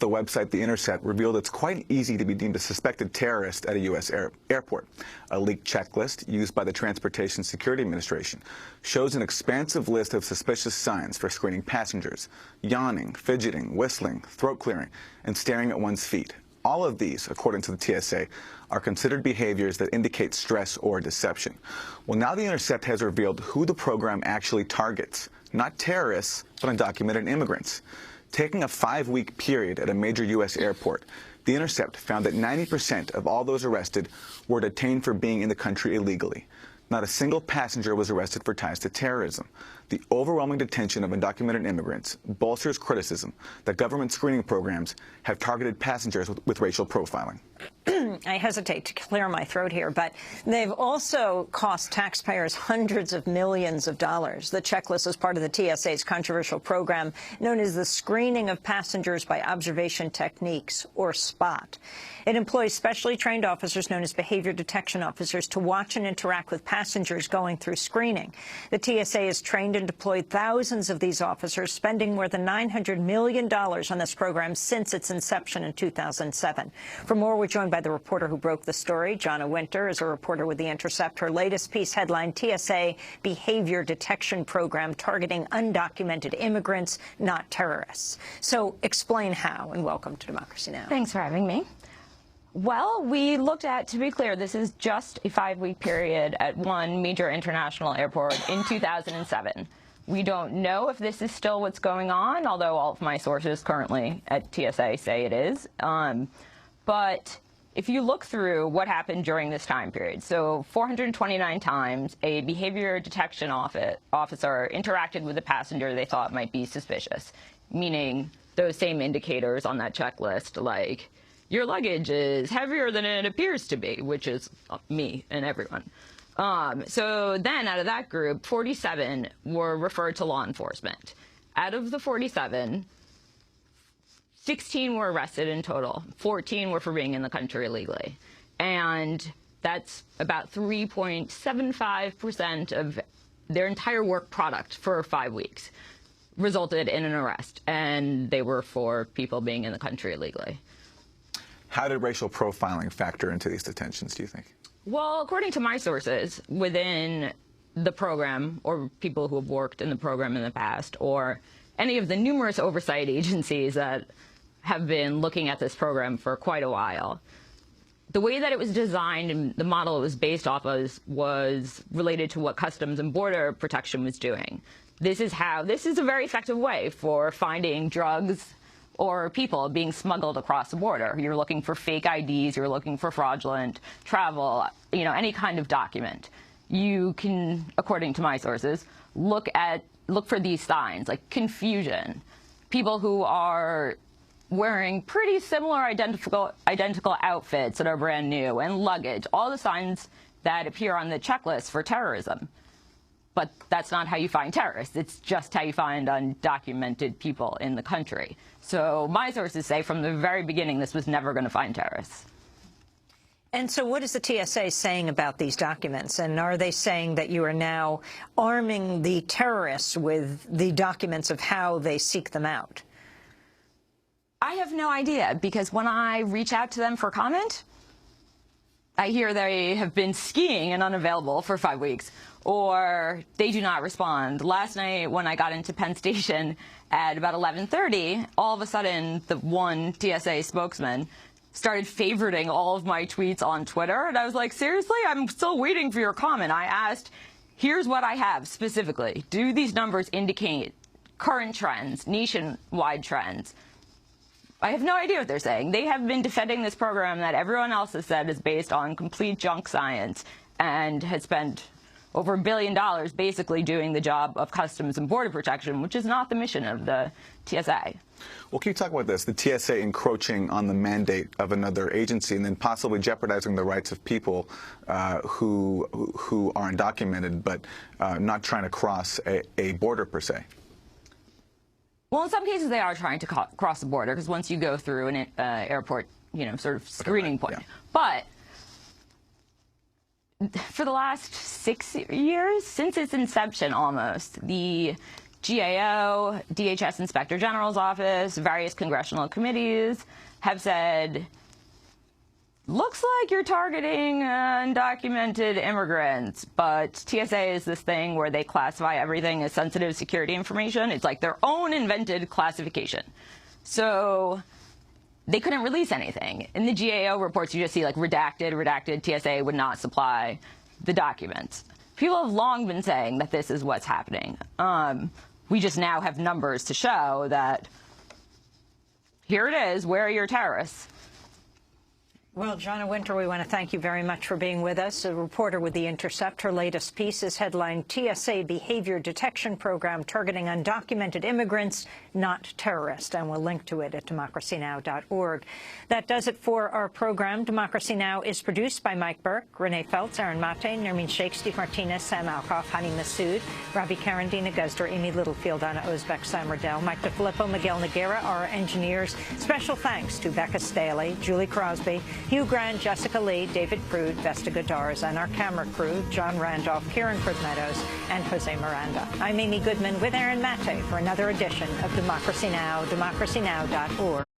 The website The Intercept revealed it's quite easy to be deemed a suspected terrorist at a U.S. airport. A leaked checklist used by the Transportation Security Administration shows an expansive list of suspicious signs for screening passengers: yawning, fidgeting, whistling, throat clearing, and staring at one's feet. All of these, according to the TSA, are considered behaviors that indicate stress or deception. Well, now The Intercept has revealed who the program actually targets: not terrorists, but undocumented immigrants. Taking a 5-week period at a major U.S. airport, The Intercept found that 90% of all those arrested were detained for being in the country illegally. Not a single passenger was arrested for ties to terrorism. The overwhelming detention of undocumented immigrants bolsters criticism that government screening programs have targeted passengers with racial profiling. I hesitate to clear my throat here, but they've also cost taxpayers hundreds of millions of dollars. The checklist is part of the TSA's controversial program known as the Screening of Passengers by Observation Techniques, or SPOT. It employs specially trained officers known as behavior detection officers to watch and interact with passengers going through screening. The TSA has trained and deployed thousands of these officers, spending more than $900 million on this program since its inception in 2007. For more, we're joined by the reporter who broke the story. Jonna Winter is a reporter with The Intercept. Her latest piece headlined TSA Behavior Detection Program Targeting Undocumented Immigrants, Not Terrorists. So explain how, and welcome to Democracy Now! Thanks for having me. Well, we looked at, to be clear, this is just a 5-week period at one major international airport in 2007. We don't know if this is still what's going on, although all of my sources currently at TSA say it is. But if you look through what happened during this time period, so 429 times a behavior detection officer interacted with a passenger they thought might be suspicious, meaning those same indicators on that checklist, like your luggage is heavier than it appears to be, which is me and everyone. So then out of that group, 47 were referred to law enforcement. Out of the 47, 16 were arrested in total. 14 were for being in the country illegally. And that's about 3.75% of their entire work product for 5 weeks resulted in an arrest. And they were for people being in the country illegally. How did racial profiling factor into these detentions, do you think? Well, according to my sources, within the program, or people who have worked in the program in the past, or any of the numerous oversight agencies that have been looking at this program for quite a while, the way that it was designed and the model it was based off of was related to what Customs and Border Protection was doing. This is a very effective way for finding drugs or people being smuggled across the border. You're looking for fake IDs, you're looking for fraudulent travel, any kind of document. You can, according to my sources, look for these signs, like confusion, people who are wearing pretty similar identical outfits that are brand new, and luggage, all the signs that appear on the checklist for terrorism. But that's not how you find terrorists. It's just how you find undocumented people in the country. So my sources say from the very beginning this was never going to find terrorists. And so what is the TSA saying about these documents? And are they saying that you are now arming the terrorists with the documents of how they seek them out? I have no idea, because when I reach out to them for comment, I hear they have been skiing and unavailable for 5 weeks, or they do not respond. Last night when I got into Penn Station at about 11:30, all of a sudden the one TSA spokesman started favoriting all of my tweets on Twitter, and I was like, seriously? I'm still waiting for your comment. I asked, here's what I have specifically. Do these numbers indicate current trends, nationwide trends? I have no idea what they're saying. They have been defending this program that everyone else has said is based on complete junk science and has spent over $1 billion basically doing the job of Customs and Border Protection, which is not the mission of the TSA. Well, can you talk about this? The TSA encroaching on the mandate of another agency and then possibly jeopardizing the rights of people who are undocumented but not trying to cross a border per se. Well, in some cases they are trying to cross the border, because once you go through an airport, sort of screening point. Yeah. But for the last 6 years, since its inception almost, the GAO, DHS Inspector General's office, various congressional committees have said, looks like you're targeting undocumented immigrants, but TSA is this thing where they classify everything as sensitive security information. It's like their own invented classification. So they couldn't release anything. In the GAO reports, you just see like redacted, redacted, TSA would not supply the documents. People have long been saying that this is what's happening. We just now have numbers to show that here it is, where are your terrorists? Well, Jonna Winter, we want to thank you very much for being with us. A reporter with The Intercept. Her latest piece is headlined, TSA Behavior Detection Program Targeting Undocumented Immigrants, Not Terrorists. And we'll link to it at democracynow.org. That does it for our program. Democracy Now! Is produced by Mike Burke, Renee Feltz, Aaron Mate, Nermeen Sheikh, Steve Martinez, Sam Alkoff, Hani Massoud, Ravi Karen, Dina Guzder, Amy Littlefield, Anna Ozbek, Sam Riddell, Mike DeFilippo, Miguel Noguera, our engineers. Special thanks to Becca Staley, Julie Crosby, Hugh Grant, Jessica Lee, David Prude, Vesta Godars, and our camera crew, John Randolph, Kieran Meadows, and Jose Miranda. I'm Amy Goodman with Aaron Mate for another edition of Democracy Now!, democracynow.org.